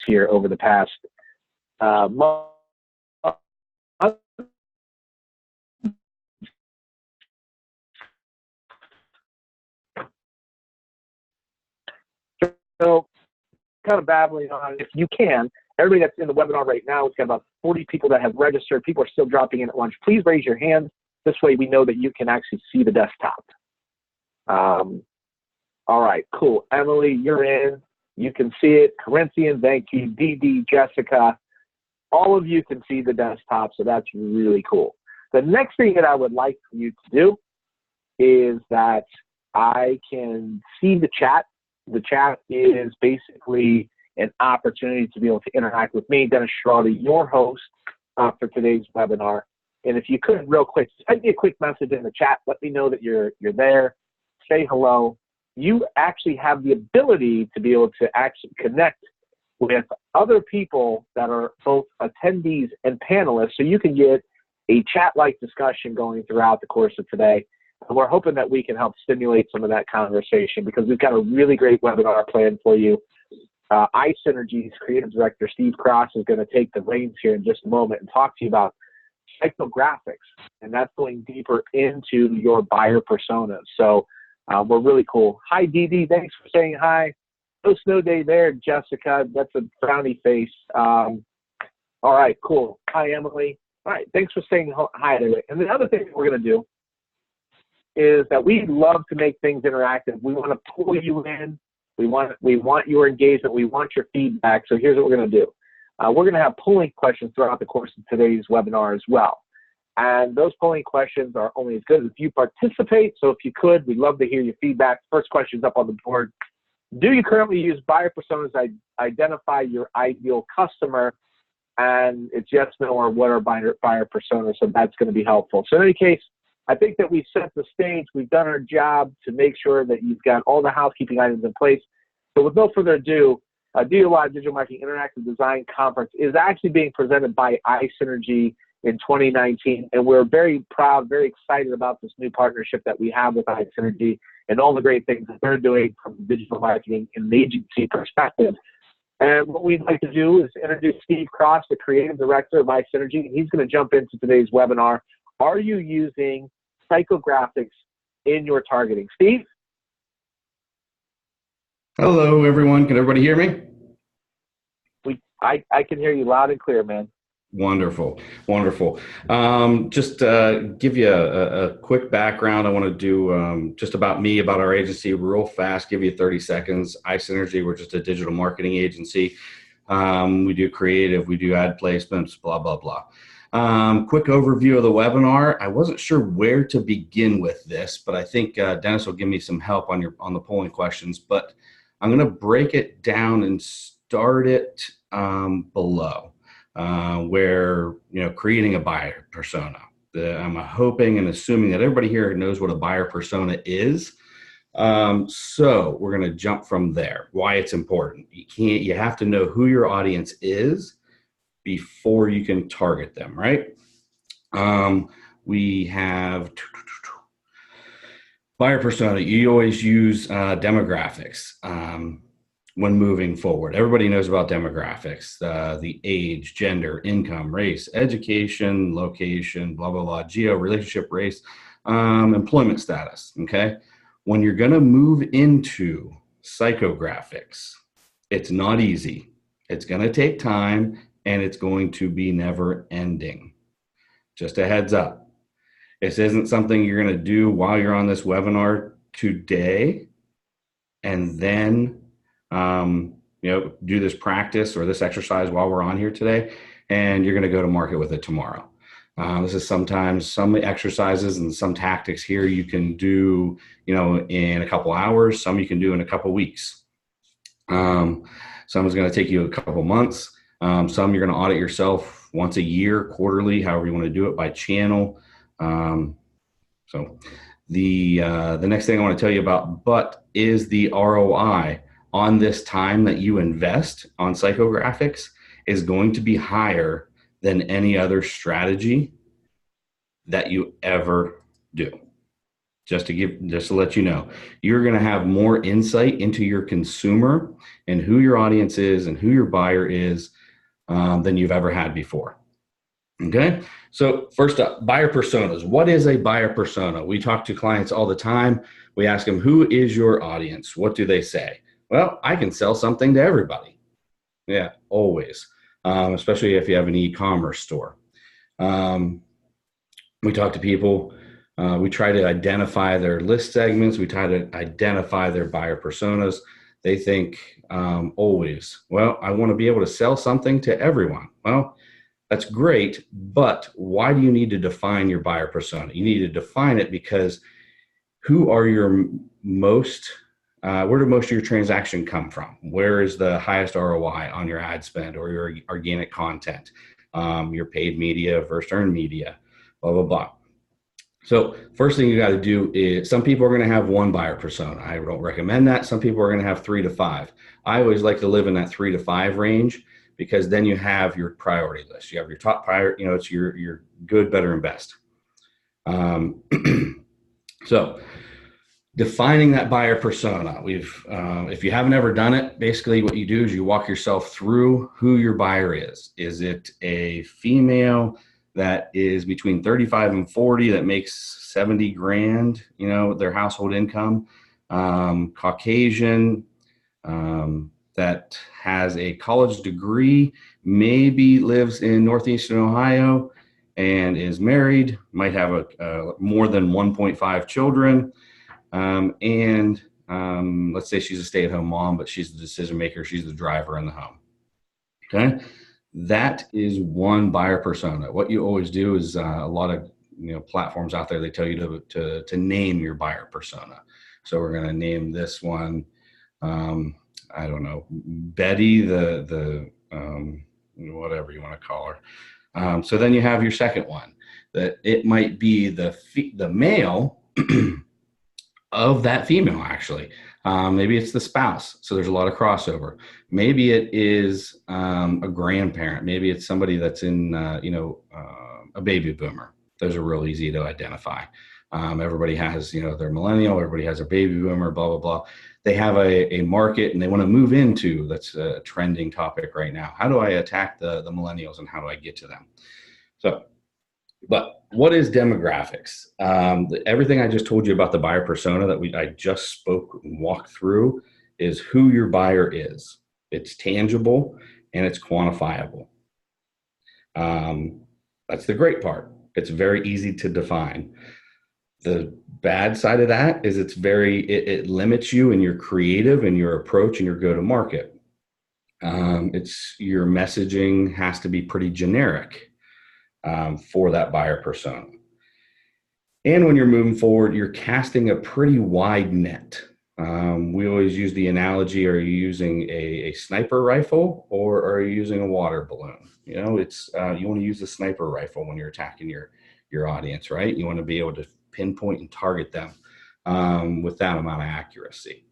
here over the past month. So kind of babbling on, if you can, everybody that's in the webinar right now, it's got about 40 people that have registered. People are still dropping in at lunch. Please raise your hand. This way we know that you can actually see the desktop. All right, cool. Emily, you're in. You can see it. Corinthian, thank you. Dee, Jessica, all of you can see the desktop, so that's really cool. The next thing that I would like for you to do is that I can see the chat. The chat is basically an opportunity to be able to interact with me, Dennis Schroeder, your host for today's webinar. And if you could, real quick, send me a quick message in the chat. Let me know that you're there. Say hello. You actually have the ability to be able to actually connect with other people that are both attendees and panelists, so you can get a chat-like discussion going throughout the course of today. And we're hoping that we can help stimulate some of that conversation, because we've got a really great webinar planned for you. iSynergy's Creative Director, Steve Cross, is going to take the reins here in just a moment and talk to you about psychographics, and that's going deeper into your buyer personas. So we're really cool. Hi, Dee, thanks for saying hi. No snow day there, Jessica. That's a frowny face. All right, cool. Hi, Emily. All right, thanks for saying hi today. And the other thing that we're going to do is that we love to make things interactive. We want to pull you in. We want your engagement. We want your feedback. So here's what we're going to do. We're going to have polling questions throughout the course of today's webinar as well. And those polling questions are only as good as if you participate. So if you could, we'd love to hear your feedback. First question's up on the board. Do you currently use buyer personas to identify your ideal customer? And it's yes, no, or what are buyer personas? So that's going to be helpful. So in any case, I think that we've set the stage. We've done our job to make sure that you've got all the housekeeping items in place. So with no further ado, DIY Digital Marketing Interactive Design Conference is actually being presented by iSynergy in 2019. And we're very proud, very excited about this new partnership that we have with iSynergy and all the great things that they're doing from digital marketing and the agency perspective. And what we'd like to do is introduce Steve Cross, the Creative Director of iSynergy. He's going to jump into today's webinar. Are you using psychographics in your targeting? Steve? Hello, everyone. Can everybody hear me? I can hear you loud and clear, man. Wonderful, wonderful. Just give you a quick background. I want to do just about me, about our agency, real fast. Give you 30 seconds. iSynergy, we're just a digital marketing agency. We do creative, we do ad placements, blah blah blah. Quick overview of the webinar. I wasn't sure where to begin with this, but I think Dennis will give me some help on the polling questions. But I'm going to break it down and start it below. Where, creating a buyer persona. I'm hoping and assuming that everybody here knows what a buyer persona is. So we're going to jump from there. Why it's important. You have to know who your audience is before you can target them, right? We have buyer persona. You always use demographics. When moving forward. Everybody knows about demographics, the age, gender, income, race, education, location, blah, blah, blah, geo, relationship, race, employment status, okay? When you're gonna move into psychographics, it's not easy. It's gonna take time and it's going to be never ending. Just a heads up. This isn't something you're gonna do while you're on this webinar today and then do this practice or this exercise while we're on here today, and you're going to go to market with it tomorrow. This is sometimes some exercises and some tactics here you can do, in a couple hours. Some you can do in a couple weeks. Some is going to take you a couple months. Some you're going to audit yourself once a year, quarterly, however you want to do it, by channel. So the next thing I want to tell you about, is the ROI on this time that you invest on psychographics is going to be higher than any other strategy that you ever do. just to let you know, you're going to have more insight into your consumer and who your audience is and who your buyer is than you've ever had before. Okay. So first up, buyer personas. What is a buyer persona? We talk to clients all the time. We ask them, who is your audience? What do they say? Well, I can sell something to everybody. Yeah, always. Especially if you have an e-commerce store. We talk to people. We try to identify their list segments. We try to identify their buyer personas. They think always, well, I want to be able to sell something to everyone. Well, that's great, but why do you need to define your buyer persona? You need to define it because who are your most, where do most of your transaction come from? Where is the highest ROI on your ad spend or your organic content, your paid media versus earned media, blah, blah, blah. So first thing you got to do is, some people are going to have one buyer persona. I don't recommend that. Some people are going to have 3 to 5. I always like to live in that 3 to 5 range, because then you have your priority list. You have your top priority, it's your good, better, and best. So defining that buyer persona, if you haven't ever done it, basically what you do is you walk yourself through who your buyer is. Is it a female that is between 35 and 40 that makes 70 grand, their household income, Caucasian, that has a college degree, maybe lives in Northeastern Ohio and is married, might have more than 1.5 children. And let's say she's a stay-at-home mom, but she's the decision maker. She's the driver in the home. Okay. That is one buyer persona. What you always do is a lot of platforms out there, they tell you to name your buyer persona. So we're going to name this one, I don't know, Betty, the whatever you want to call her. So then you have your second one, that it might be the male of that female, actually. Maybe it's the spouse. So there's a lot of crossover. Maybe it is a grandparent. Maybe it's somebody that's in, a baby boomer. Those are real easy to identify. Everybody has, their millennial, everybody has a baby boomer, blah, blah, blah. They have a market and they want to move into, that's a trending topic right now. How do I attack the millennials and how do I get to them? So, but what is demographics? Everything I just told you about the buyer persona that I just spoke and walked through is who your buyer is. It's tangible and it's quantifiable. That's the great part. It's very easy to define. The bad side of that is it limits you in your creative and your approach and your go-to-market. Your messaging has to be pretty generic for that buyer persona. And when you're moving forward, you're casting a pretty wide net. We always use the analogy, are you using a sniper rifle or are you using a water balloon? You want to use the sniper rifle when you're attacking your audience, right? You want to be able to pinpoint and target them with that amount of accuracy.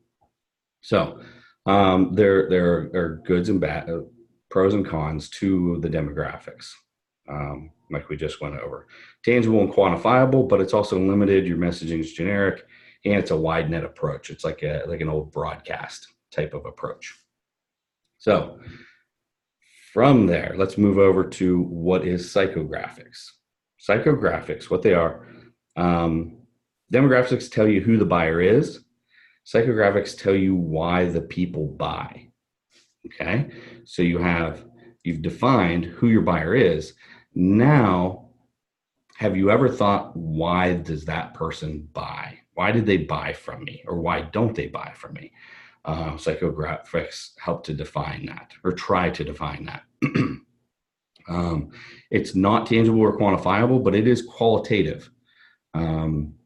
So there are goods and bad, pros and cons to the demographics, like we just went over. Tangible and quantifiable, but it's also limited. Your messaging is generic, and it's a wide net approach. It's like an old broadcast type of approach. So from there, let's move over to what is psychographics. Psychographics, what they are. Demographics tell you who the buyer is. Psychographics tell you why the people buy. Okay, so you've defined who your buyer is. Now, have you ever thought, why does that person buy? Why did they buy from me, or why don't they buy from me? Psychographics help to define that, or try to define that. It's not tangible or quantifiable, but it is qualitative.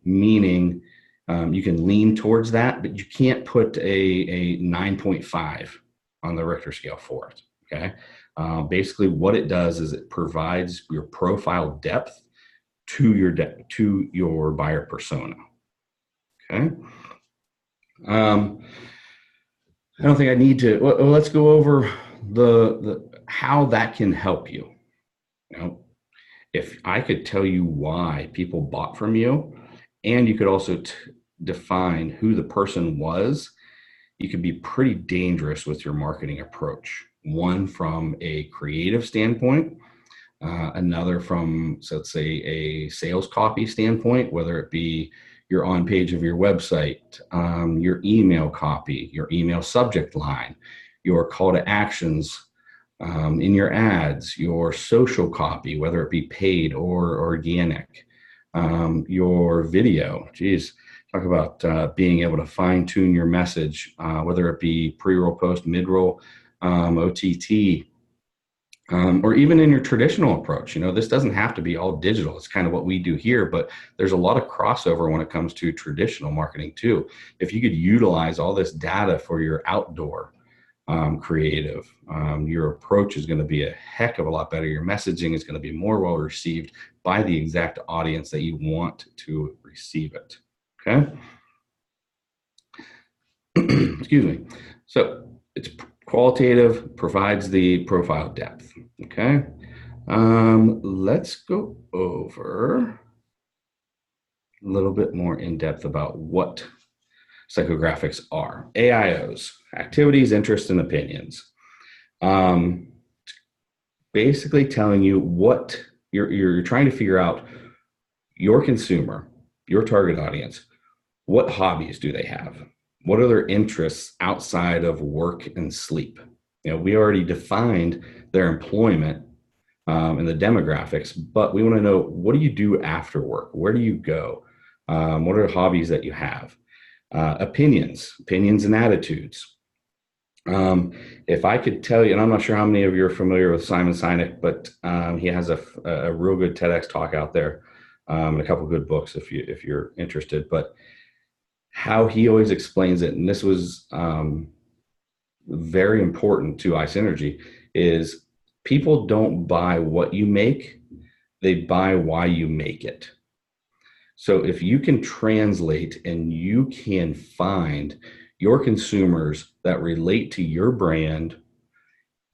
Meaning you can lean towards that, but you can't put a 9.5 on the Richter scale for it. Okay. Basically what it does is it provides your profile depth to your buyer persona. Okay. I don't think I need to, well, let's go over the how that can help you. If I could tell you why people bought from you and you could also define who the person was, you could be pretty dangerous with your marketing approach. One from a creative standpoint, another from, so let's say, a sales copy standpoint, whether it be your on page of your website, your email copy, your email subject line, your call to actions in your ads, your social copy, whether it be paid or organic, your video. Geez, talk about being able to fine tune your message, whether it be pre-roll, post, mid-roll, OTT, or even in your traditional approach. This doesn't have to be all digital. It's kind of what we do here, but there's a lot of crossover when it comes to traditional marketing too. If you could utilize all this data for your outdoor creative, your approach is going to be a heck of a lot better. Your messaging is going to be more well received by the exact audience that you want to receive it. Okay. Excuse me. So it's qualitative, provides the profile depth. Okay. Let's go over a little bit more in depth about what psychographics are. AIOs, activities, interests, and opinions. Basically telling you what you're trying to figure out your consumer, your target audience, what hobbies do they have? What are their interests outside of work and sleep? We already defined their employment and the demographics, but we want to know, what do you do after work? Where do you go? What are the hobbies that you have? Opinions and attitudes. If I could tell you, and I'm not sure how many of you are familiar with Simon Sinek, but he has a real good TEDx talk out there, and a couple of good books if you're interested. But how he always explains it, and this was very important to iSynergy, is people don't buy what you make, they buy why you make it. So if you can translate and you can find your consumers that relate to your brand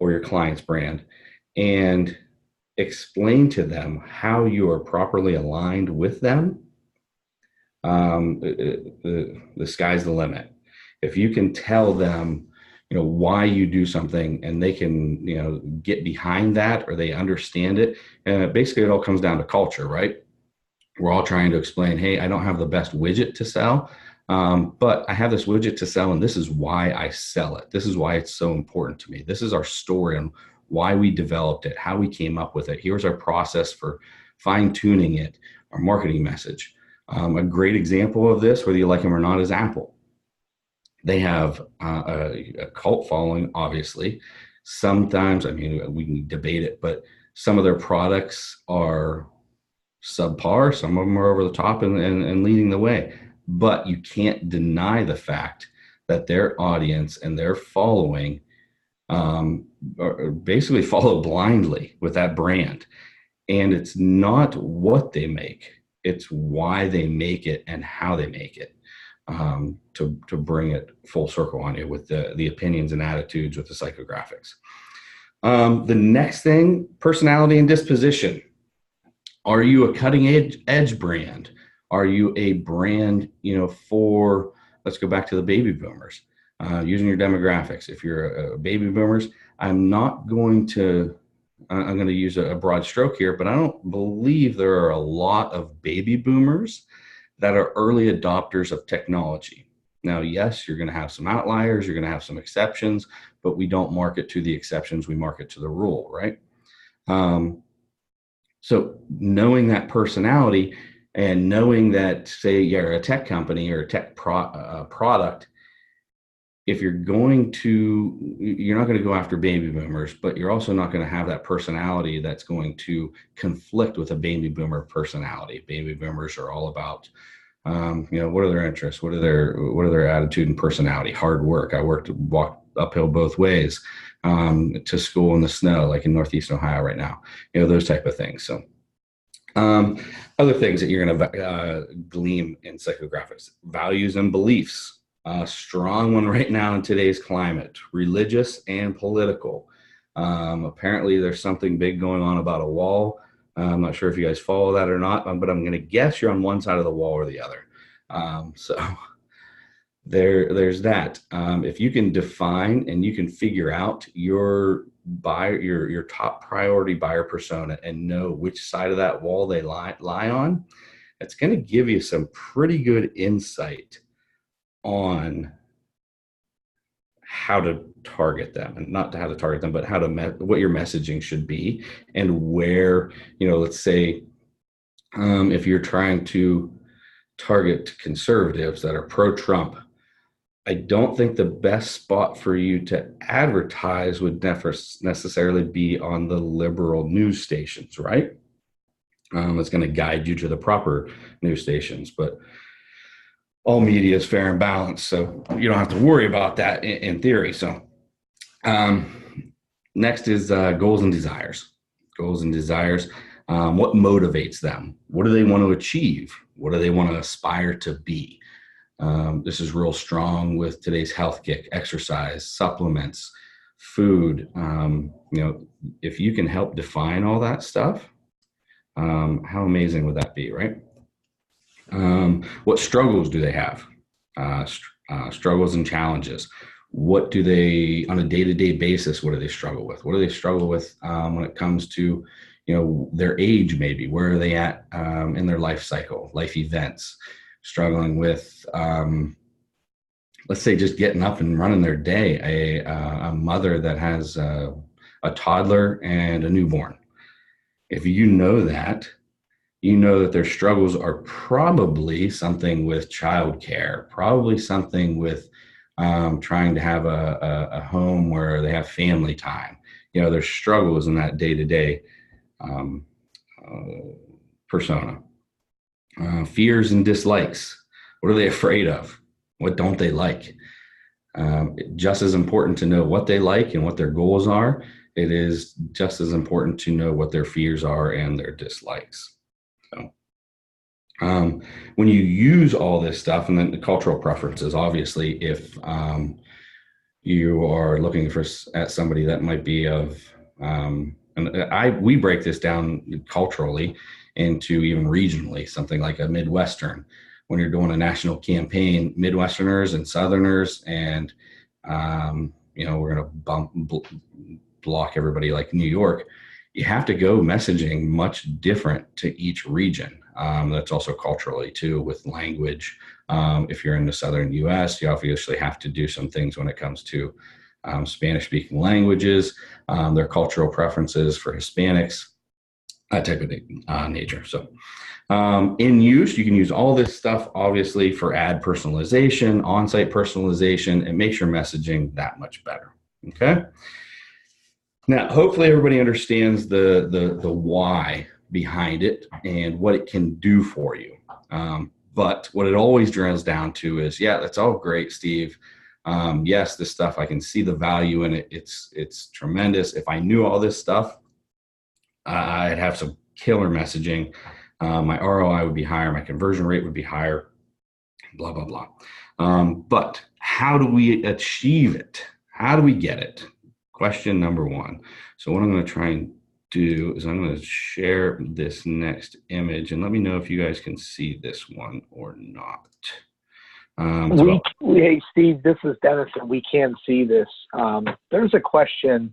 or your client's brand and explain to them how you are properly aligned with them, the sky's the limit. If you can tell them, why you do something, and they can, get behind that, or they understand it. Basically, it all comes down to culture, right? We're all trying to explain, hey, I don't have the best widget to sell, but I have this widget to sell, and this is why I sell it. This is why it's so important to me. This is our story and why we developed it, how we came up with it. Here's our process for fine-tuning it, our marketing message. A great example of this, whether you like them or not, is Apple. They have a cult following, obviously. Sometimes, we can debate it, but some of their products are subpar. Some of them are over the top and leading the way. But you can't deny the fact that their audience and their following basically follow blindly with that brand. And it's not what they make, it's why they make it and how they make it, to bring it full circle on you with the opinions and attitudes with the psychographics. The next thing, personality and disposition. Are you a cutting edge brand? Are you a brand, for, let's go back to the baby boomers, using your demographics. If you're a baby boomers, I'm going to use a broad stroke here, but I don't believe there are a lot of baby boomers that are early adopters of technology. Now, yes, you're going to have some outliers, you're going to have some exceptions, but we don't market to the exceptions, we market to the rule, right? So knowing that personality and knowing that, say, you're a tech company or a tech product, if you're not going to go after baby boomers, but you're also not going to have that personality that's going to conflict with a baby boomer personality. Baby boomers are all about, what are their interests? What are their attitude and personality? Hard work. I walked uphill both ways to school in the snow, like in Northeast Ohio right now. Those type of things. So other things that you're going to glean in psychographics: values and beliefs. A strong one right now in today's climate, religious and political. Apparently there's something big going on about a wall. I'm not sure if you guys follow that or not, but I'm going to guess you're on one side of the wall or the other. So there's that. If you can define and you can figure out your buyer, your top priority buyer persona, and know which side of that wall they lie on, it's going to give you some pretty good insight on how to target them, and not how to target them, but how to what your messaging should be, and where, let's say, if you're trying to target conservatives that are pro-Trump, I don't think the best spot for you to advertise would never necessarily be on the liberal news stations, right? It's going to guide you to the proper news stations, but all media is fair and balanced, so you don't have to worry about that in theory. So next is goals and desires. Goals and desires. What motivates them? What do they want to achieve? What do they want to aspire to be? This is real strong with today's health kick, exercise, supplements, food. If you can help define all that stuff, how amazing would that be, right? What struggles do they have? Struggles and challenges. What do they, on a day-to-day basis, what do they struggle with? What do they struggle with when it comes to, their age maybe? Where are they at in their life cycle, life events? Struggling with, let's say, just getting up and running their day. A mother that has a toddler and a newborn. If you know that their struggles are probably something with childcare, probably something with trying to have a home where they have family time. There's struggles in that day-to-day persona. Fears and dislikes. What are they afraid of? What don't they like? Just as important to know what they like and what their goals are, it is just as important to know what their fears are and their dislikes. So, when you use all this stuff, and then the cultural preferences, obviously, if you are looking at somebody that might be of, we break this down culturally into even regionally, something like a Midwestern. When you're doing a national campaign, Midwesterners and Southerners, and we're going to block everybody like New York. You have to go messaging much different to each region. That's also culturally too, with language. If you're in the Southern U.S., you obviously have to do some things when it comes to Spanish-speaking languages, their cultural preferences for Hispanics, that type of nature. So in use, you can use all this stuff, obviously, for ad personalization, on-site personalization. It makes your messaging that much better. Okay. Now, hopefully everybody understands the why behind it and what it can do for you. But what it always drills down to is, yeah, that's all great, Steve. Yes, this stuff, I can see the value in it. It's tremendous. If I knew all this stuff, I'd have some killer messaging. My ROI would be higher. My conversion rate would be higher, blah, blah, blah. But how do we achieve it? How do we get it? Question number one. So what I'm going to try and do is I'm going to share this next image, and let me know if you guys can see this one or not. Hey, Steve, this is Dennis, and we can see this. There's a question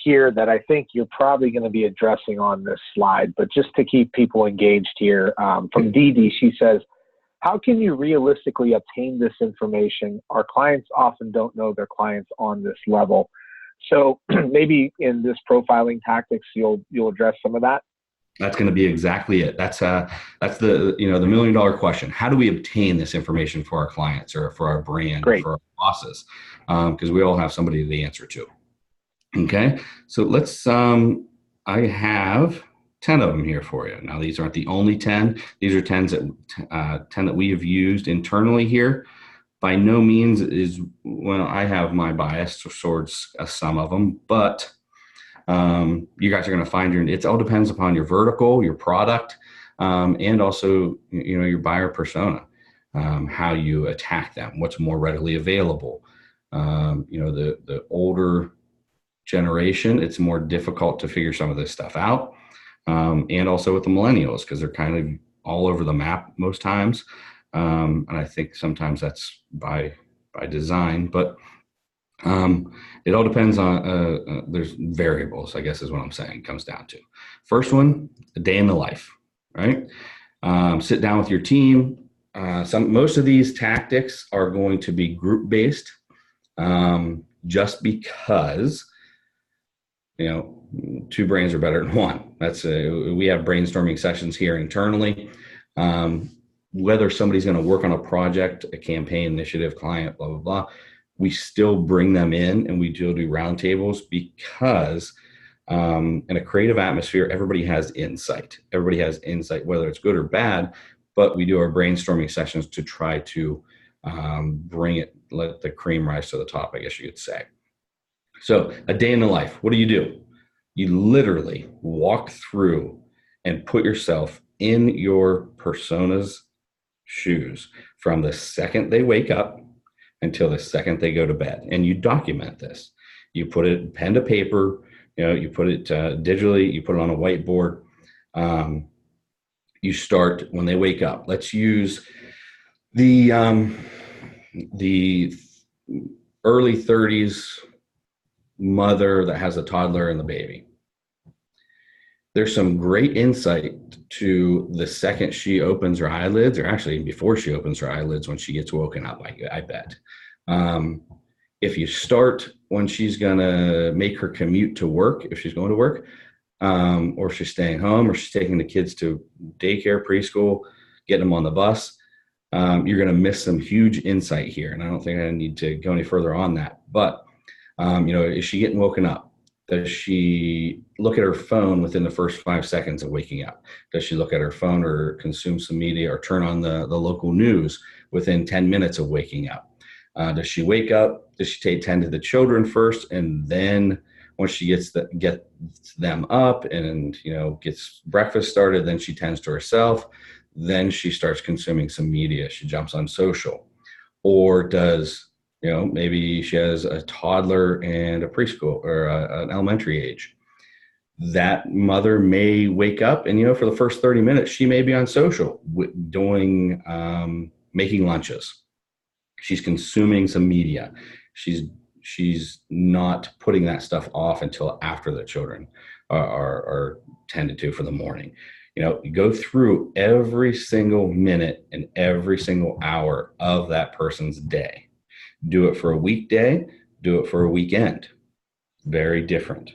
here that I think you're probably going to be addressing on this slide, but just to keep people engaged here, from Dee Dee, she says, how can you realistically obtain this information? Our clients often don't know their clients on this level. So maybe in this profiling tactics, you'll address some of that. That's going to be exactly it. That's the the $1 million question. How do we obtain this information for our clients or for our brand, or for our bosses? Because we all have somebody to answer to. Okay, so let's. I have 10 of them here for you. Now, these aren't the only 10. These are 10 that we have used internally here. By no means is, well, I have my bias towards some of them, but you guys are going to find it all depends upon your vertical, your product, and also, your buyer persona, how you attack them, what's more readily available. The older generation, it's more difficult to figure some of this stuff out. and also with the millennials, because they're kind of all over the map most times. And I think sometimes that's by design, but it all depends on, there's variables, I guess is what I'm saying, comes down to. First one, a day in the life, right? Sit down with your team. Most of these tactics are going to be group based, just because, two brains are better than one. We have brainstorming sessions here internally. Whether somebody's going to work on a project, a campaign, initiative, client, blah, blah, blah, we still bring them in and we do roundtables, because in a creative atmosphere, everybody has insight. Everybody has insight, whether it's good or bad, but we do our brainstorming sessions to try to let the cream rise to the top, I guess you could say. So a day in the life, what do? You literally walk through and put yourself in your persona's shoes from the second they wake up until the second they go to bed. And you document this. You put it pen to paper, you put it digitally, you put it on a whiteboard. You start when they wake up. Let's use the early 30s mother that has a toddler and the baby. There's some great insight to the second she opens her eyelids, or actually before she opens her eyelids, when she gets woken up, I bet. If you start when she's going to make her commute to work, if she's going to work, or she's staying home, or she's taking the kids to daycare, preschool, getting them on the bus, you're going to miss some huge insight here. And I don't think I need to go any further on that. But, is she getting woken up? Does she look at her phone within the first 5 seconds of waking up? Does she look at her phone or consume some media or turn on the local news within 10 minutes of waking up? Does she wake up? Does she tend to the children first, and then once she gets them up and gets breakfast started, then she tends to herself. Then she starts consuming some media. She jumps on social, or does maybe she has a toddler and a preschool or an elementary age. That mother may wake up and, for the first 30 minutes, she may be on social doing, making lunches. She's consuming some media. She's not putting that stuff off until after the children are tended to for the morning. You go through every single minute and every single hour of that person's day. Do it for a weekday, do it for a weekend. Very different,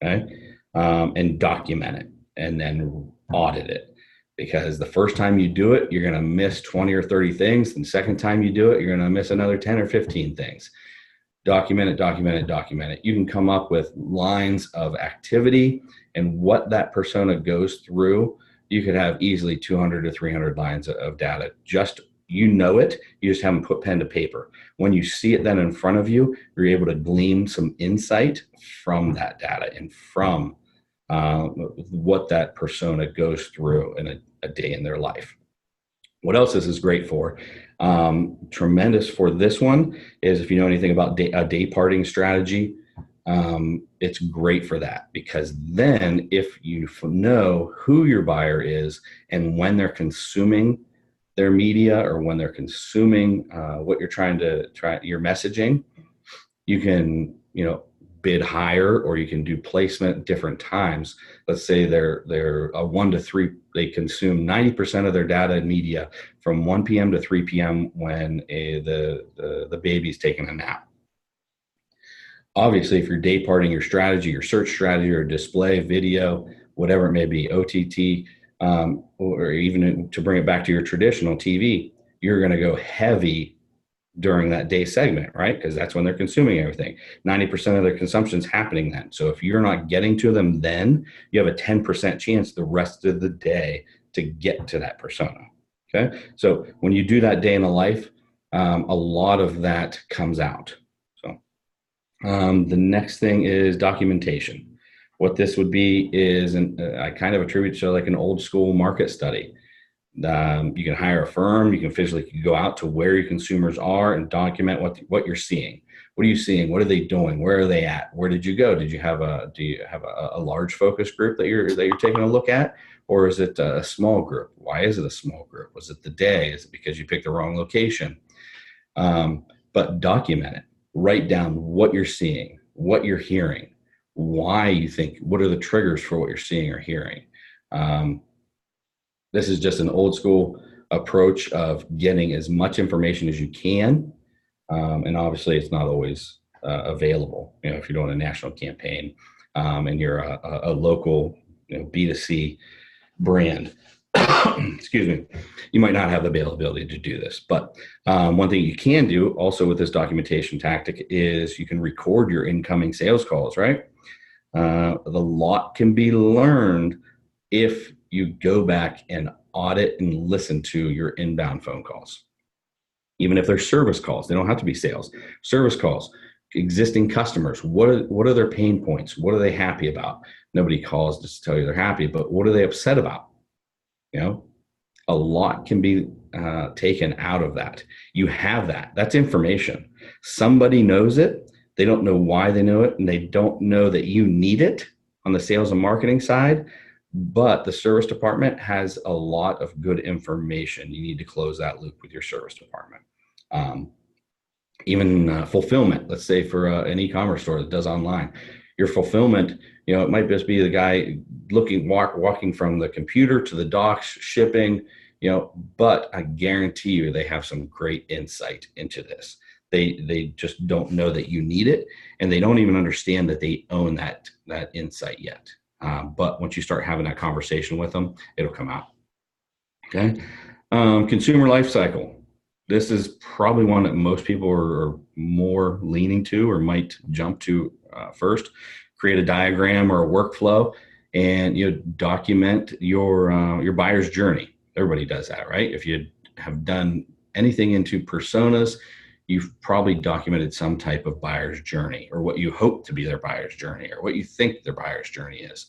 okay? And document it and then audit it. Because the first time you do it, you're going to miss 20 or 30 things. And the second time you do it, you're going to miss another 10 or 15 things. Document it, document it, document it. You can come up with lines of activity and what that persona goes through. You could have easily 200 to 300 lines of data. You just haven't put pen to paper. When you see it then in front of you, you're able to glean some insight from that data and from what that persona goes through in a day in their life. What else this is great for? Tremendous for this one is if you know anything about a day parting strategy, it's great for that, because then if you know who your buyer is and when they're consuming their media or when they're consuming what you're your messaging, you can, bid higher, or you can do placement at different times. Let's say they're a 1 to 3, they consume 90% of their data and media from 1 p.m. to 3 p.m. when the baby's taking a nap. Obviously, if you're day parting your strategy, your search strategy, or display, video, whatever it may be, OTT, or even to bring it back to your traditional TV, you're going to go heavy during that day segment, right? Because that's when they're consuming everything. 90% of their consumption is happening then. So if you're not getting to them then, you have a 10% chance the rest of the day to get to that persona, okay? So when you do that day in a life, a lot of that comes out. So the next thing is documentation. What this would be is, I kind of attribute to like an old school market study. You can hire a firm, you can physically go out to where your consumers are and document what you're seeing. What are you seeing? What are they doing? Where are they at? Where did you go? Do you have a large focus group that you're taking a look at? Or is it a small group? Why is it a small group? Was it the day? Is it because you picked the wrong location? But document it. Write down what you're seeing, what you're hearing, why you think, what are the triggers for what you're seeing or hearing. This is just an old school approach of getting as much information as you can. And obviously it's not always available. If you're doing a national campaign and you're a local B2C brand, excuse me, you might not have the availability to do this. But one thing you can do also with this documentation tactic is you can record your incoming sales calls, right? The lot can be learned if you go back and audit and listen to your inbound phone calls. Even if they're service calls, they don't have to be sales. Service calls, existing customers, what are their pain points? What are they happy about? Nobody calls just to tell you they're happy, but what are they upset about? A lot can be taken out of that. You have that. That's information. Somebody knows it. They don't know why they know it, and they don't know that you need it on the sales and marketing side. But the service department has a lot of good information. You need to close that loop with your service department. Even fulfillment, let's say for an e-commerce store that does online, your fulfillment, it might just be the guy walking from the computer to the docks, shipping, but I guarantee you they have some great insight into this. They just don't know that you need it, and they don't even understand that they own that insight yet. But once you start having that conversation with them, it'll come out. Okay. Consumer life cycle. This is probably one that most people are more leaning to or might jump to first. Create a diagram or a workflow, and document your buyer's journey. Everybody does that, right? If you have done anything into personas, you've probably documented some type of buyer's journey, or what you hope to be their buyer's journey, or what you think their buyer's journey is.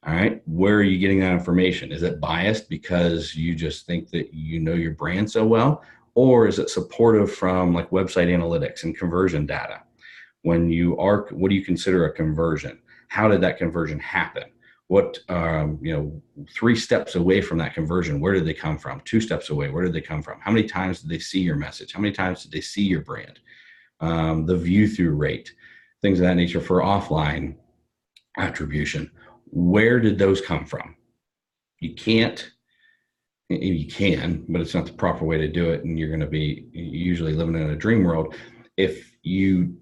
All right. Where are you getting that information? Is it biased because you just think that you know your brand so well? Or is it supportive from like website analytics and conversion data? What do you consider a conversion? How did that conversion happen? What, 3 steps away from that conversion, where did they come from? 2 steps away, where did they come from? How many times did they see your message? How many times did they see your brand? The view through rate, things of that nature for offline attribution. Where did those come from? You can, but it's not the proper way to do it. And you're going to be usually living in a dream world. If you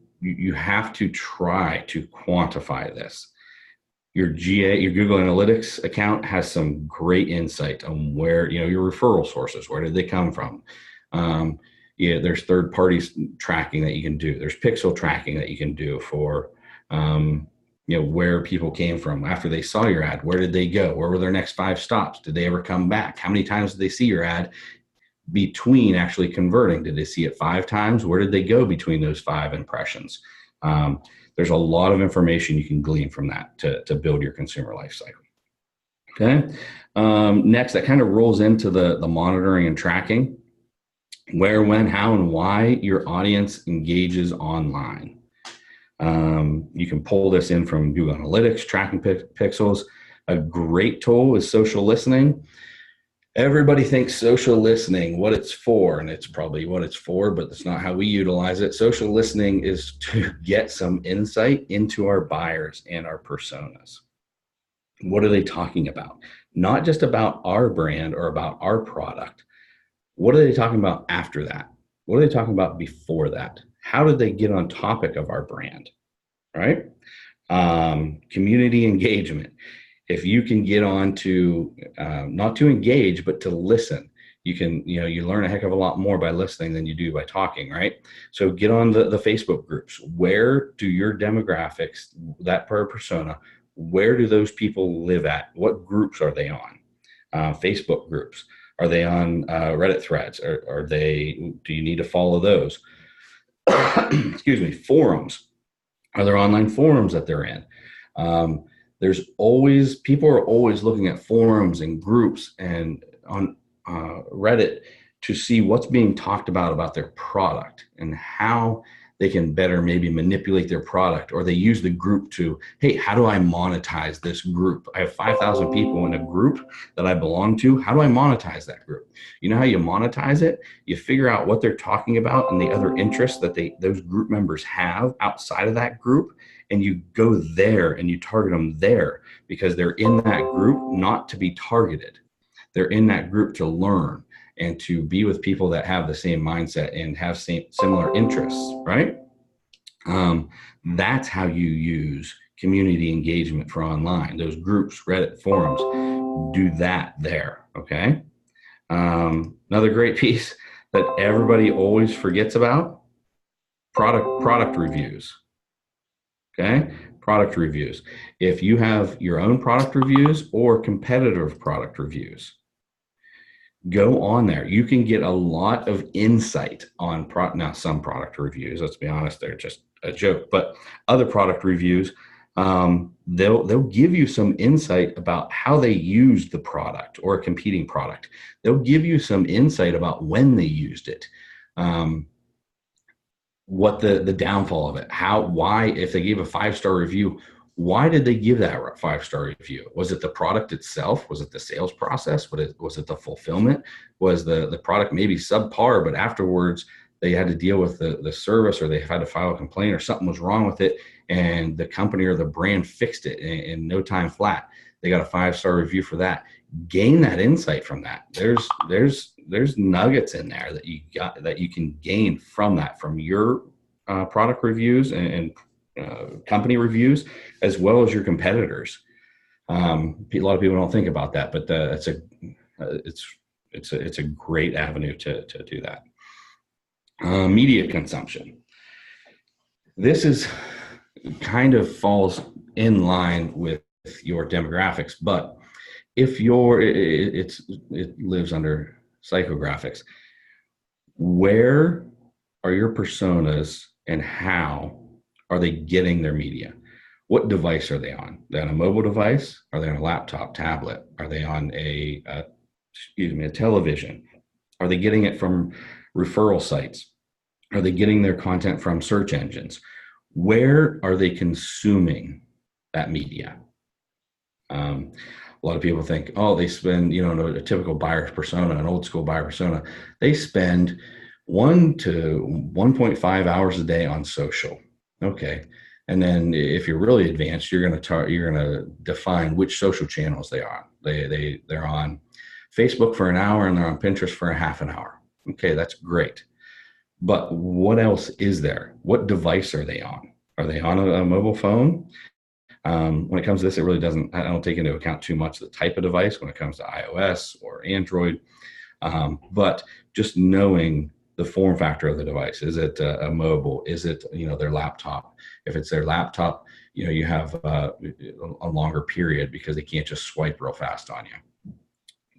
have to try to quantify this. Your Google Analytics account has some great insight on where, your referral sources, where did they come from? There's third parties tracking that you can do. There's pixel tracking that you can do for, where people came from after they saw your ad. Where did they go? Where were their next 5 stops? Did they ever come back? How many times did they see your ad between actually converting? Did they see it 5 times? Where did they go between those 5 impressions? There's a lot of information you can glean from that to build your consumer life cycle. Okay. Next, that kind of rolls into the monitoring and tracking. Where, when, how, and why your audience engages online. You can pull this in from Google Analytics, tracking pixels. A great tool is social listening. Everybody thinks social listening, what it's for, and it's probably what it's for, but that's not how we utilize it. Social listening is to get some insight into our buyers and our personas. What are they talking about? Not just about our brand or about our product. What are they talking about after that? What are they talking about before that? How did they get on topic of our brand, right? Community engagement. If you can get on to, not to engage, but to listen, you can, you learn a heck of a lot more by listening than you do by talking, right? So get on the Facebook groups. Where do your demographics, that per persona, where do those people live at? What groups are they on? Facebook groups. Are they on Reddit threads? Do you need to follow those? Excuse me, forums. Are there online forums that they're in? People are always looking at forums and groups and on Reddit to see what's being talked about their product and how they can better maybe manipulate their product, or they use the group to, hey, how do I monetize this group? I have 5,000 people in a group that I belong to. How do I monetize that group? You know how you monetize it? You figure out what they're talking about and the other interests that those group members have outside of that group, and you go there and you target them there, because they're in that group not to be targeted. They're in that group to learn and to be with people that have the same mindset and have similar interests, right? That's how you use community engagement for online. Those groups, Reddit, forums, do that there, okay? Another great piece that everybody always forgets about, product reviews, okay? Product reviews. If you have your own product reviews or competitive product reviews, go on there. You can get a lot of insight on now some product reviews, let's be honest, they're just a joke, but other product reviews, they'll give you some insight about how they used the product or a competing product. They'll give you some insight about when they used it, what the downfall of it, why, if they gave a 5-star review, why did they give that 5-star review? Was it the product itself? Was it the sales process? Was it the fulfillment? Was the product maybe subpar, but afterwards they had to deal with the service, or they had to file a complaint, or something was wrong with it, and the company or the brand fixed it in no time flat? They got a 5-star review for that. Gain that insight from that. There's nuggets in there that you can gain from that, from your product reviews and company reviews, as well as your competitors. A lot of people don't think about that, but it's a great avenue to do that. Media consumption. This is kind of falls in line with your demographics, but if it lives under psychographics. Where are your personas and how are they getting their media? What device are they on? Are they on a mobile device? Are they on a laptop, tablet? Are they on a television? Are they getting it from referral sites? Are they getting their content from search engines? Where are they consuming that media? A lot of people think, oh, they spend, a typical buyer persona, an old school buyer persona, they spend 1 to 1.5 hours a day on social. Okay. And then if you're really advanced, you're going to define which social channels they are. They're on Facebook for an hour and they're on Pinterest for a half an hour. Okay. That's great. But what else is there? What device are they on? Are they on a mobile phone? When it comes to this, I don't take into account too much the type of device when it comes to iOS or Android, but just knowing the form factor of the device. Is it a mobile? Is it, their laptop? If it's their laptop, you have a longer period because they can't just swipe real fast on you.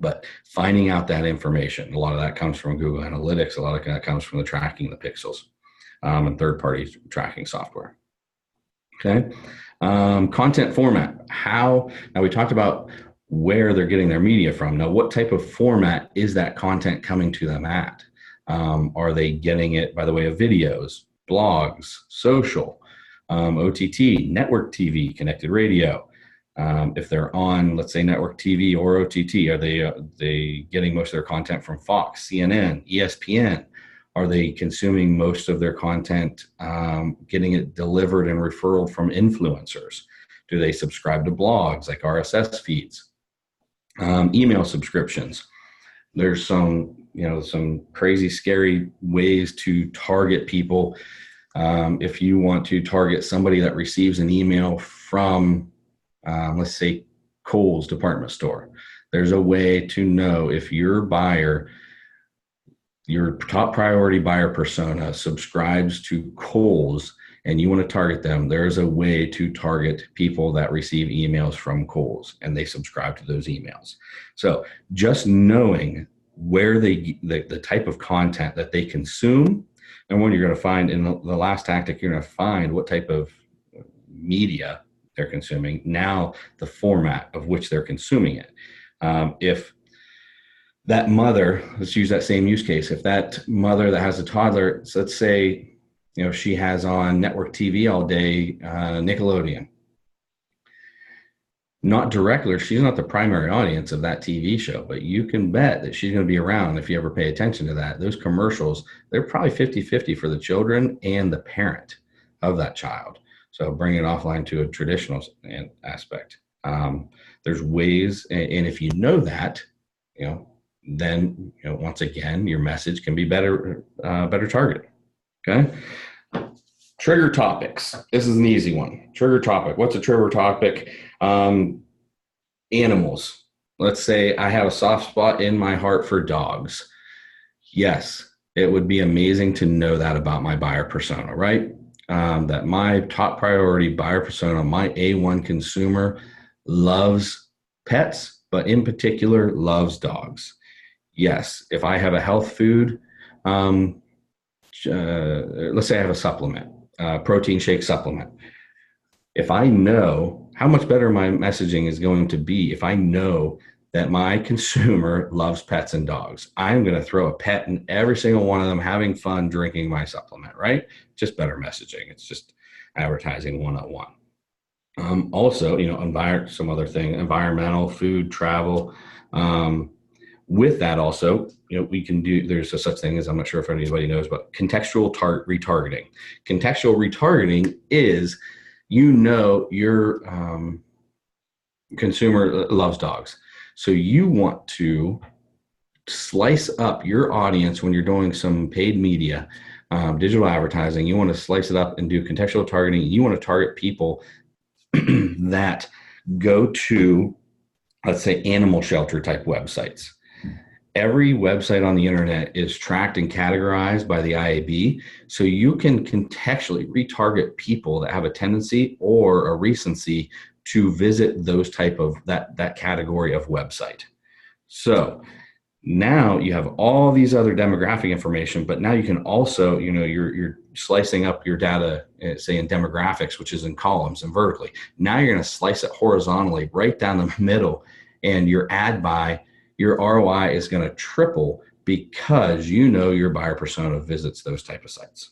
But finding out that information, a lot of that comes from Google Analytics. A lot of that comes from the tracking, the pixels, and third-party tracking software. Okay. Content format. Now we talked about where they're getting their media from. Now, what type of format is that content coming to them at? Are they getting it by the way of videos, blogs, social, OTT, network TV, connected radio? If they're on, let's say, network TV or OTT, are they getting most of their content from Fox, CNN, ESPN? Are they consuming most of their content, getting it delivered and referred from influencers? Do they subscribe to blogs like RSS feeds? Email subscriptions. There's some crazy, scary ways to target people. If you want to target somebody that receives an email from, let's say, Kohl's department store, there's a way to know if your buyer, your top priority buyer persona, subscribes to Kohl's and you want to target them. There's a way to target people that receive emails from Kohl's and they subscribe to those emails. So just knowing where the type of content that they consume, and when you're going to find in the last tactic, you're going to find what type of media they're consuming. Now the format of which they're consuming it. If that mother, let's use that same use case. If that mother that has a toddler, let's say She has on network TV all day, Nickelodeon. Not directly, she's not the primary audience of that TV show, but you can bet that she's going to be around if you ever pay attention to that. Those commercials, they're probably 50-50 for the children and the parent of that child. So bring it offline to a traditional aspect. There's ways, and if you know that, then once again, your message can be better targeted. Okay. Trigger topics. This is an easy one. Trigger topic. What's a trigger topic? Animals. Let's say I have a soft spot in my heart for dogs. Yes, it would be amazing to know that about my buyer persona, right? That my top priority buyer persona, my A1 consumer, loves pets, but in particular loves dogs. Yes, if I have a health food, let's say I have a supplement, protein shake supplement. If I know how much better my messaging is going to be, if I know that my consumer loves pets and dogs, I'm going to throw a pet in every single one of them having fun drinking my supplement, right? Just better messaging. It's just advertising 101. Also, some other thing, environmental, food, travel. With that also, we can do, there's a such thing as, I'm not sure if anybody knows, but contextual retargeting. Contextual retargeting is, your consumer loves dogs. So you want to slice up your audience when you're doing some paid media, digital advertising. You want to slice it up and do contextual targeting. You want to target people that go to, let's say, animal shelter type websites. Every website on the internet is tracked and categorized by the IAB, so you can contextually retarget people that have a tendency or a recency to visit those type of that category of website. So now you have all these other demographic information, but now you can also, you're slicing up your data, say in demographics, which is in columns and vertically. Now you're going to slice it horizontally right down the middle, and your ad buy, your ROI is going to triple because your buyer persona visits those type of sites.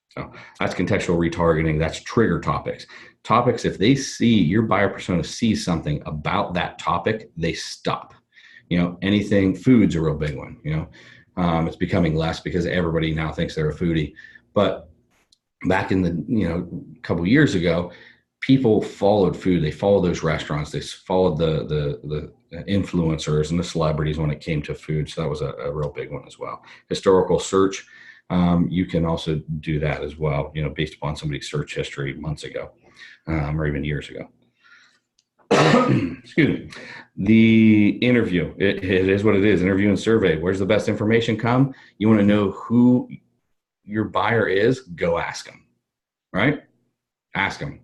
So that's contextual retargeting. That's trigger topics. Topics, if they see your buyer persona sees something about that topic, they stop. Anything, food's a real big one. It's becoming less because everybody now thinks they're a foodie. But back in the, couple years ago, people followed food. They followed those restaurants. They followed the influencers and the celebrities when it came to food. So that was a real big one as well. Historical search. You can also do that as well, based upon somebody's search history months ago, or even years ago. Excuse me. The interview, it is what it is. Interview and survey. Where's the best information come? You want to know who your buyer is? Go ask them, right? Ask them.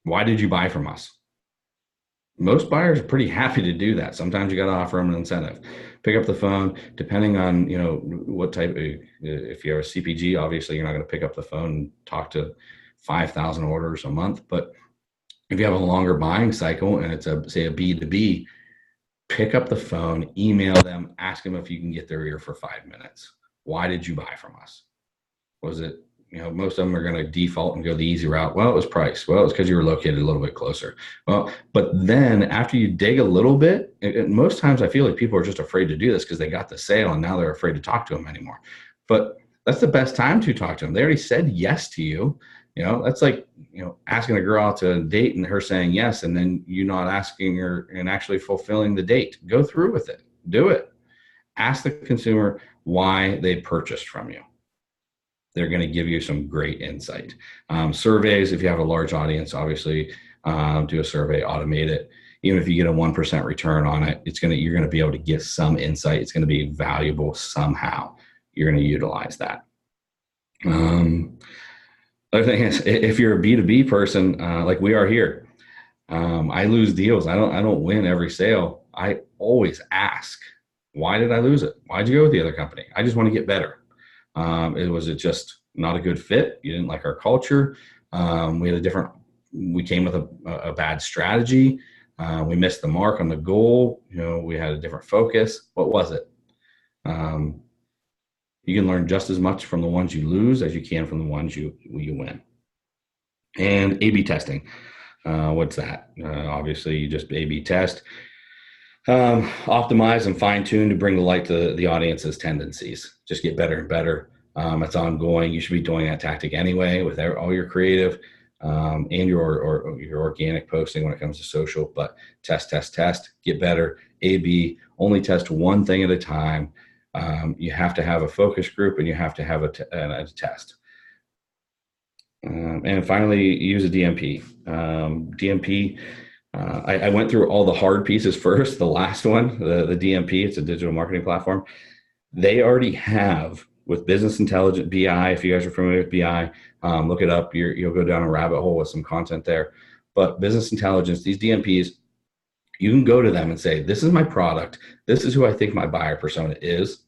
Why did you buy from us? Most buyers are pretty happy to do that. Sometimes you got to offer them an incentive. Pick up the phone, depending on, what type of, if you're a CPG, obviously you're not going to pick up the phone and talk to 5,000 orders a month. But if you have a longer buying cycle and it's say a B2B, pick up the phone, email them, ask them if you can get their ear for 5 minutes. Why did you buy from us? Was it, most of them are going to default and go the easy route. Well, it was price. Well, it's because you were located a little bit closer. Well, but then after you dig a little bit, and most times I feel like people are just afraid to do this because they got the sale and now they're afraid to talk to them anymore. But that's the best time to talk to them. They already said yes to you. That's like, asking a girl out to a date and her saying yes, and then you not asking her and actually fulfilling the date. Go through with it. Do it. Ask the consumer why they purchased from you. They're going to give you some great insight. Surveys, if you have a large audience, obviously do a survey, automate it. Even if you get a 1% return on it, you're going to be able to get some insight. It's going to be valuable somehow. You're going to utilize that. Other thing is, if you're a B2B person, like we are here, I lose deals. I don't win every sale. I always ask, why did I lose it? Why'd you go with the other company? I just want to get better. Was it just not a good fit? You didn't like our culture. We came with a bad strategy. We missed the mark on the goal. We had a different focus. What was it? You can learn just as much from the ones you lose as you can from the ones you win. And A/B testing. What's that? Obviously, you just A/B test, optimize and fine tune to bring to light the audience's tendencies. Just get better and better. It's ongoing. You should be doing that tactic anyway with all your creative and your organic posting when it comes to social. But test, get better. A/B, only test one thing at a time. You have to have a focus group and you have to have a test. And finally, use a DMP. DMP, I went through all the hard pieces first. The last one, the DMP, it's a digital marketing platform. They already have, with Business Intelligence, BI, if you guys are familiar with BI, look it up. You'll go down a rabbit hole with some content there. But Business Intelligence, these DMPs, you can go to them and say, this is my product. This is who I think my buyer persona is.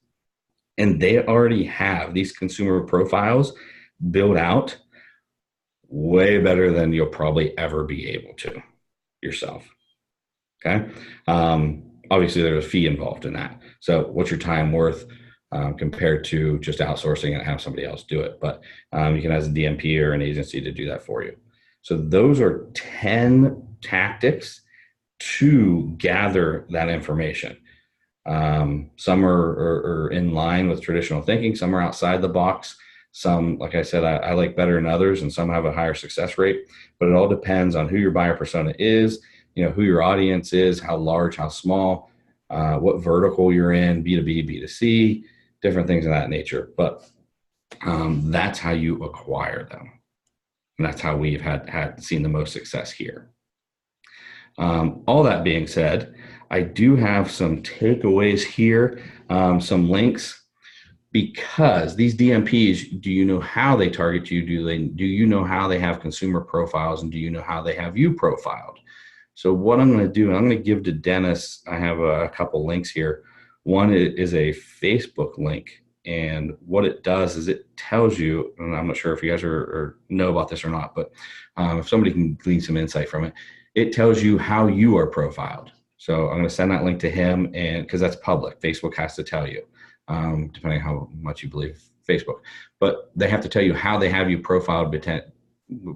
And they already have these consumer profiles built out way better than you'll probably ever be able to yourself. Okay. Obviously there's a fee involved in that. So what's your time worth compared to just outsourcing and have somebody else do it? But you can ask a DMP or an agency to do that for you. So those are 10 tactics to gather that information. Some are in line with traditional thinking. Some are outside the box. Some, like I said, I like better than others, and some have a higher success rate, but it all depends on who your buyer persona is, who your audience is, how large, how small, what vertical you're in, B2B, B2C, different things of that nature. But that's how you acquire them. And that's how we've had seen the most success here. All that being said, I do have some takeaways here, some links. Because these DMPs, do you know how they target you? Do you know how they have consumer profiles, and do you know how they have you profiled? So what I'm going to do, I'm going to give to Dennis, I have a couple links here. One is a Facebook link, and what it does is it tells you, and I'm not sure if you guys know about this or not, but if somebody can glean some insight from it, it tells you how you are profiled. So I'm going to send that link to him, and because that's public, Facebook has to tell you. Depending on how much you believe Facebook, but they have to tell you how they have you profiled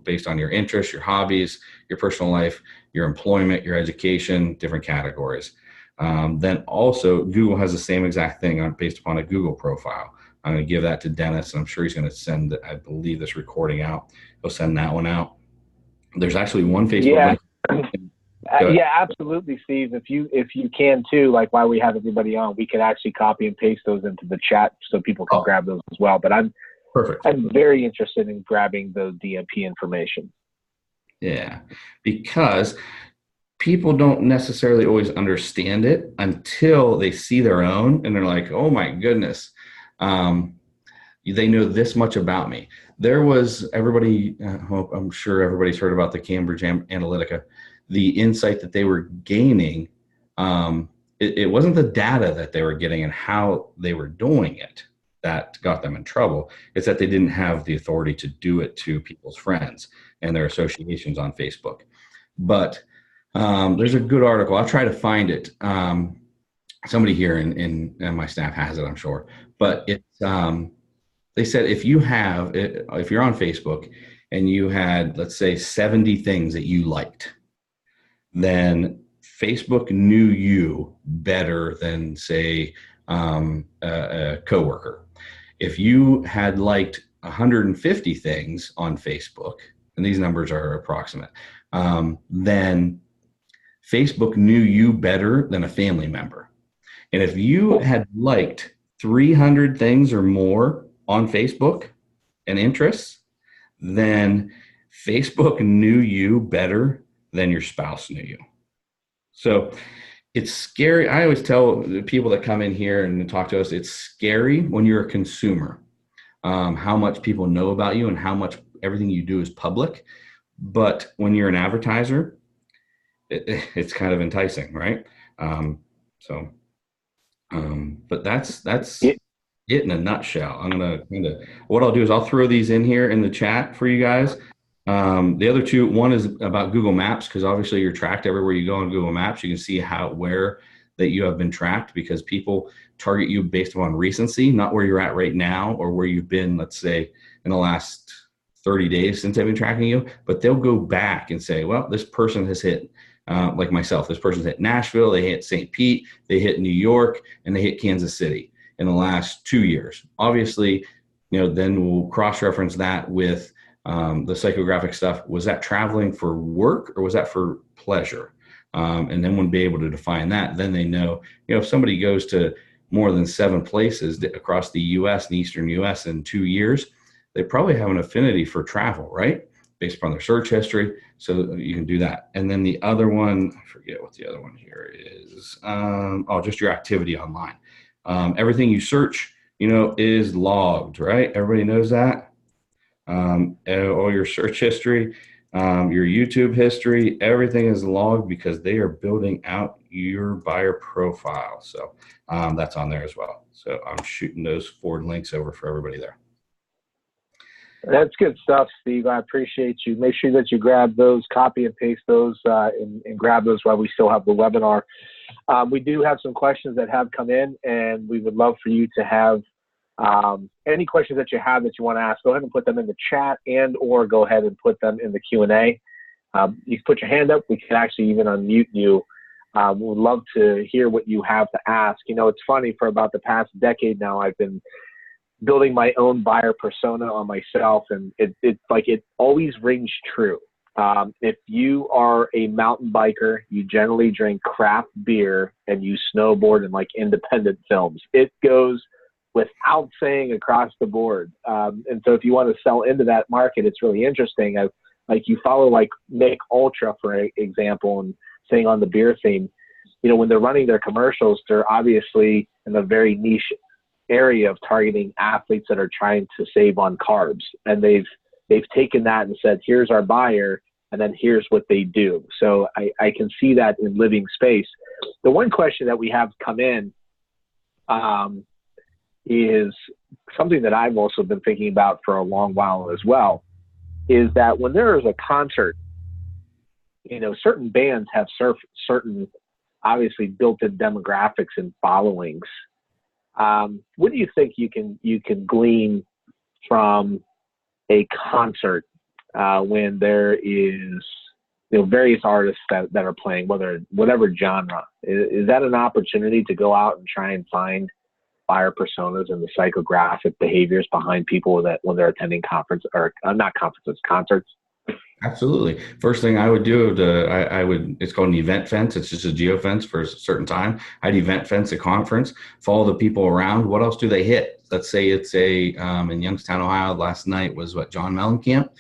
based on your interests, your hobbies, your personal life, your employment, your education, different categories. Then also Google has the same exact thing based upon a Google profile. I'm going to give that to Dennis, and I'm sure he's going to send, I believe, this recording out. He'll send that one out. There's actually one Facebook link. Yeah, absolutely, Steve. If you can too, like while we have everybody on, we could actually copy and paste those into the chat so people can grab those as well. But I'm very interested in grabbing the DMP information. Yeah, because people don't necessarily always understand it until they see their own, and they're like, "Oh my goodness, they know this much about me." There was I'm sure everybody's heard about the Cambridge Analytica. The insight that they were gaining, it wasn't the data that they were getting and how they were doing it that got them in trouble. It's that they didn't have the authority to do it to people's friends and their associations on Facebook. But there's a good article. I'll try to find it. Somebody here in my staff has it, I'm sure. But it's they said if you're on Facebook and you had, let's say, 70 things that you liked, then Facebook knew you better than, say, a coworker. If you had liked 150 things on Facebook, and these numbers are approximate, then Facebook knew you better than a family member. And if you had liked 300 things or more on Facebook and interests, then Facebook knew you better than your spouse knew you. So it's scary. I always tell the people that come in here and talk to us, it's scary when you're a consumer, how much people know about you and how much everything you do is public. But when you're an advertiser, it's kind of enticing, right? But that's it in a nutshell. What I'll do is I'll throw these in here in the chat for you guys. The other two, one is about Google Maps, because obviously you're tracked everywhere you go on Google Maps. You can see where that you have been tracked, because people target you based upon recency, not where you're at right now or where you've been, let's say, in the last 30 days since they've been tracking you, but they'll go back and say, well, this person has hit, like myself, this person's hit Nashville, they hit St. Pete, they hit New York, and they hit Kansas City in the last 2 years. Obviously, then we'll cross-reference that with the psychographic stuff. Was that traveling for work or was that for pleasure? And then we'll be able to define that. Then they know, if somebody goes to more than 7 places across the U.S. and Eastern U.S. in 2 years, they probably have an affinity for travel, right? Based upon their search history. So you can do that. And then the other one, I forget what the other one here is. Just your activity online. Everything you search, is logged, right? Everybody knows that. All your search history, your YouTube history, everything is logged because they are building out your buyer profile. So that's on there as well. So I'm shooting those forward links over for everybody there. That's good stuff, Steve. I appreciate you. Make sure that you grab those, copy and paste those, and grab those while we still have the webinar. We do have some questions that have come in, and we would love for you to have any questions that you have that you want to ask. Go ahead and put them in the chat, and or go ahead and put them in the Q&A. You can put your hand up. We can actually even unmute you. We would love to hear what you have to ask. It's funny, for about the past decade now, I've been building my own buyer persona on myself, and it always rings true. If you are a mountain biker, you generally drink craft beer and you snowboard in independent films. It goes without saying across the board. And so if you want to sell into that market, it's really interesting. You follow Mick Ultra, for example, and staying on the beer theme, when they're running their commercials, they're obviously in a very niche area of targeting athletes that are trying to save on carbs. And they've taken that and said, here's our buyer, and then here's what they do. So I can see that in living space. The one question that we have come in is something that I've also been thinking about for a long while as well, is that when there is a concert, certain bands have certain obviously built-in demographics and followings. What do you think you can glean from a concert when there is various artists that are playing, whatever genre? Is that an opportunity to go out and try and find buyer personas and the psychographic behaviors behind people that when they're attending concerts? Absolutely. First thing I would do, it's called an event fence. It's just a geofence for a certain time. I'd event fence a conference, follow the people around. What else do they hit? Let's say it's in Youngstown, Ohio, last night was John Mellencamp.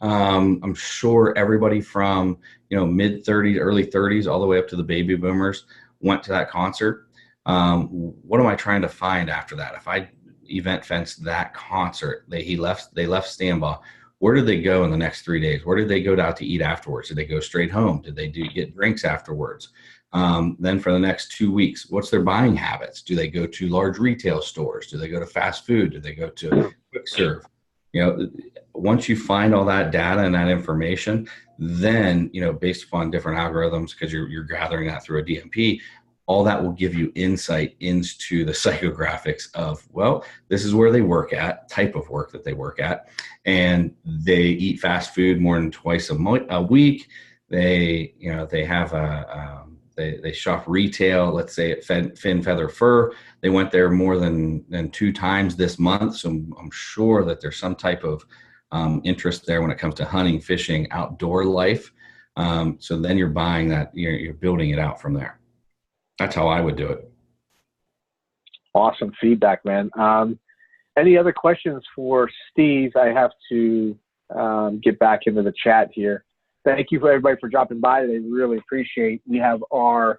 I'm sure everybody from, mid 30s, early 30s, all the way up to the baby boomers went to that concert. What am I trying to find after that? If I event fence that concert, they left Stambaugh. Where did they go in the next 3 days? Where did they go out to eat afterwards? Did they go straight home? Did they get drinks afterwards? Then for the next 2 weeks, what's their buying habits? Do they go to large retail stores? Do they go to fast food? Do they go to quick serve? Once you find all that data and that information, then, based upon different algorithms, because you're gathering that through a DMP, all that will give you insight into the psychographics of, this is where they work at, type of work that they work at, and they eat fast food more than twice a week. They have they shop retail, let's say at Fin Feather Fur. They went there more than 2 times this month. So I'm sure that there's some type of interest there when it comes to hunting, fishing, outdoor life. So then you're buying that, you're building it out from there. That's how I would do it. Awesome feedback, man. Any other questions for Steve? I have to get back into the chat here. Thank you for everybody for dropping by today. Really appreciate. We have our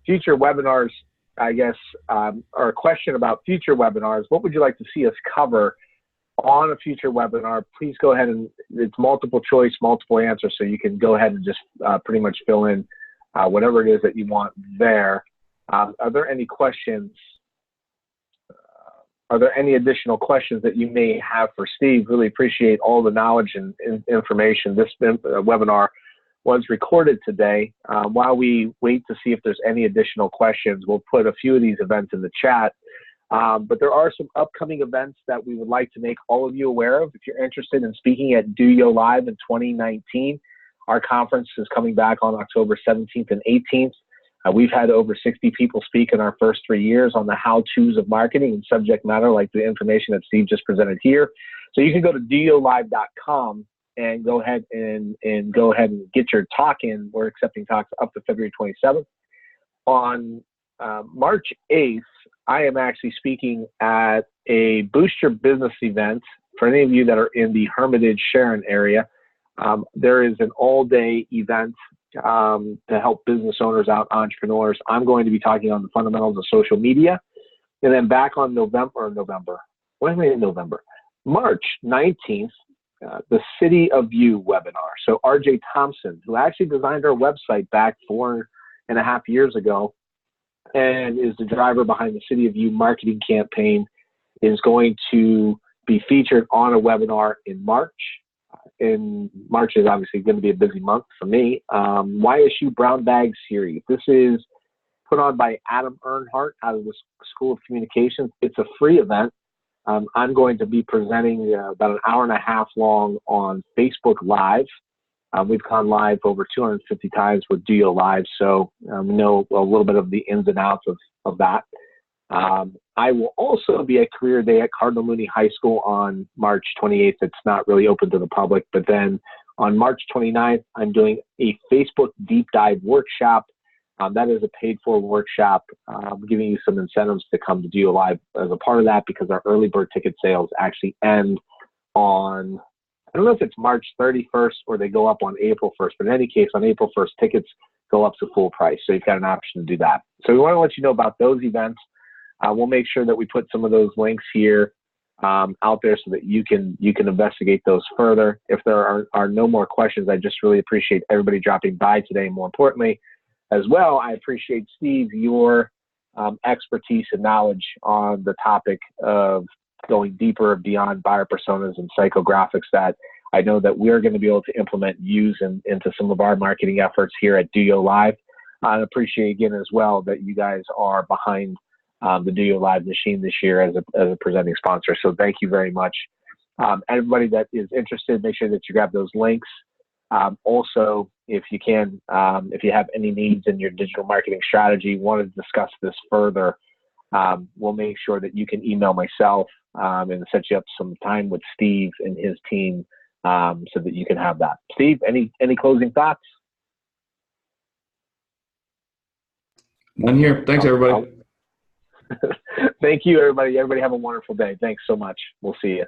future webinars, I guess, or a question about future webinars. What would you like to see us cover on a future webinar? Please go ahead, and it's multiple choice, multiple answers, so you can go ahead and just pretty much fill in whatever it is that you want there. Are there any questions? Are there any additional questions that you may have for Steve? Really appreciate all the knowledge and information. This webinar was recorded today. While we wait to see if there's any additional questions, we'll put a few of these events in the chat. But there are some upcoming events that we would like to make all of you aware of. If you're interested in speaking at DoYo Live in 2019, our conference is coming back on October 17th and 18th. We've had over 60 people speak in our first 3 years on the how-tos of marketing and subject matter like the information that Steve just presented here. So you can go to doyolive.com and go ahead and get your talk in. We're accepting talks up to February 27th. On March 8th, I am actually speaking at a Boost Your Business event. For any of you that are in the Hermitage, Sharon area, there is an all-day event to help business owners out, entrepreneurs. I'm going to be talking on the fundamentals of social media. And then back on March 19th, the City of You webinar. So RJ Thompson, who actually designed our website back 4.5 years ago and is the driver behind the City of You marketing campaign, is going to be featured on a webinar in March. And March is obviously going to be a busy month for me. YSU Brown Bag Series. This is put on by Adam Earnhardt out of the School of Communications. It's a free event. I'm going to be presenting about an hour and a half long on Facebook Live. We've gone live over 250 times with DoYo Live, so we know a little bit of the ins and outs of that. I will also be at Career Day at Cardinal Mooney High School on March 28th. It's not really open to the public, but then on March 29th, I'm doing a Facebook deep dive workshop. That is a paid-for workshop. I'm giving you some incentives to come to DoYo Live as a part of that because our early bird ticket sales actually end on, I don't know if it's March 31st or they go up on April 1st, but in any case, on April 1st, tickets go up to full price. So you've got an option to do that. So we want to let you know about those events. We'll make sure that we put some of those links here out there so that you can investigate those further. If there are no more questions, I just really appreciate everybody dropping by today. More importantly, as well, I appreciate, Steve, your expertise and knowledge on the topic of going deeper beyond buyer personas and psychographics that I know that we're going to be able to implement, use into some of our marketing efforts here at DoYo Live. I appreciate again as well that you guys are behind the DoYo Live machine this year as a presenting sponsor. So thank you very much. Everybody that is interested, make sure that you grab those links. Also, if you can, if you have any needs in your digital marketing strategy, want to discuss this further, we'll make sure that you can email myself and set you up some time with Steve and his team so that you can have that. Steve, any closing thoughts? None here. Thanks, everybody. Thank you, everybody. Everybody have a wonderful day. Thanks so much. We'll see you.